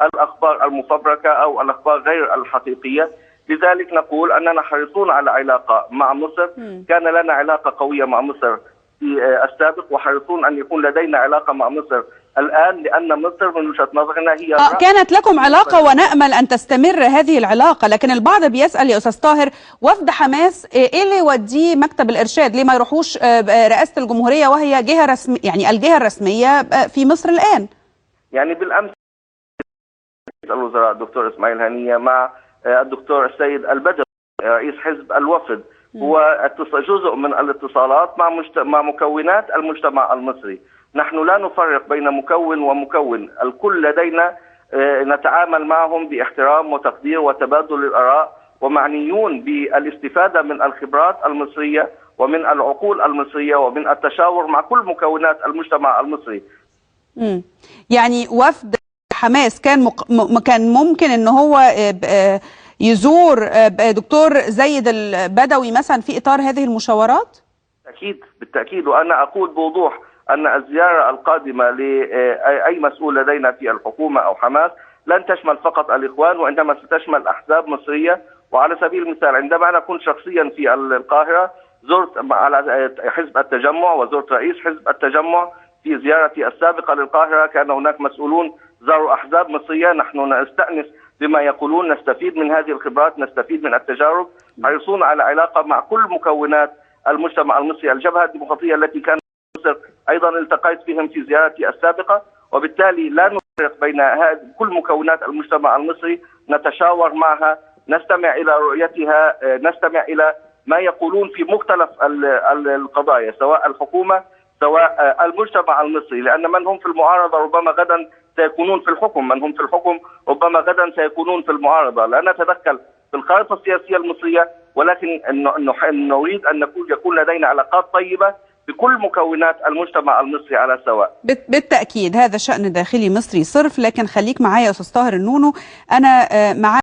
الأخبار المفبركة أو الأخبار غير الحقيقية. لذلك نقول أننا حريصون على علاقة مع مصر. كان لنا علاقة قوية مع مصر في السابق، وحريصون أن يكون لدينا علاقة مع مصر الآن، لأن مصر من وجهة نظرنا هي كانت لكم علاقة ونأمل أن تستمر هذه العلاقة، لكن البعض بيسأل يا أستاذ طاهر، وفد حماس إيه اللي يوديه مكتب الإرشاد؟ ليه ما يروحوش رئاسة الجمهورية وهي جهة رسمية، يعني الجهة الرسمية في مصر الآن؟ يعني بالأمس الوزراء الدكتور إسماعيل هنية مع الدكتور السيد البدوي رئيس حزب الوفد، هو جزء من الاتصالات مع مكونات المجتمع المصري. نحن لا نفرق بين مكون ومكون، الكل لدينا نتعامل معهم باحترام وتقدير وتبادل الآراء، ومعنيون بالاستفادة من الخبرات المصرية ومن العقول المصرية ومن التشاور مع كل مكونات المجتمع المصري. يعني وفد حماس كان ممكن ان هو يزور دكتور زايد البدوي مثلا في اطار هذه المشاورات؟ اكيد بالتاكيد، وانا اقول بوضوح ان الزياره القادمه لاي مسؤول لدينا في الحكومه او حماس لن تشمل فقط الاخوان، وانما ستشمل احزاب مصريه. وعلى سبيل المثال عندما انا كنت شخصيا في القاهره زرت على حزب التجمع وزرت رئيس حزب التجمع. في زيارتي السابقه للقاهره كان هناك مسؤولون زاروا احزاب مصريه. نحن نستأنس بما يقولون، نستفيد من هذه الخبرات، نستفيد من التجارب، حريصون على علاقه مع كل مكونات المجتمع المصري. الجبهه الديمقراطيه التي كانت مصر ايضا التقيت بهم في زيارتي السابقه، وبالتالي لا نفرق بين كل مكونات المجتمع المصري، نتشاور معها، نستمع الى رؤيتها، نستمع الى ما يقولون في مختلف القضايا، سواء الحكومه سواء المجتمع المصري، لان من هم في المعارضه ربما غدا سيكونون في الحكم، من هم في الحكم ربما غدا سيكونون في المعارضه. لا نتدخل في الخارطه السياسيه المصريه، ولكن نريد ان يكون لدينا علاقات طيبه بكل مكونات المجتمع المصري على سواء. بالتاكيد هذا شأن داخلي مصري صرف، لكن خليك معايا يا استاذ طاهر النونو. انا معاك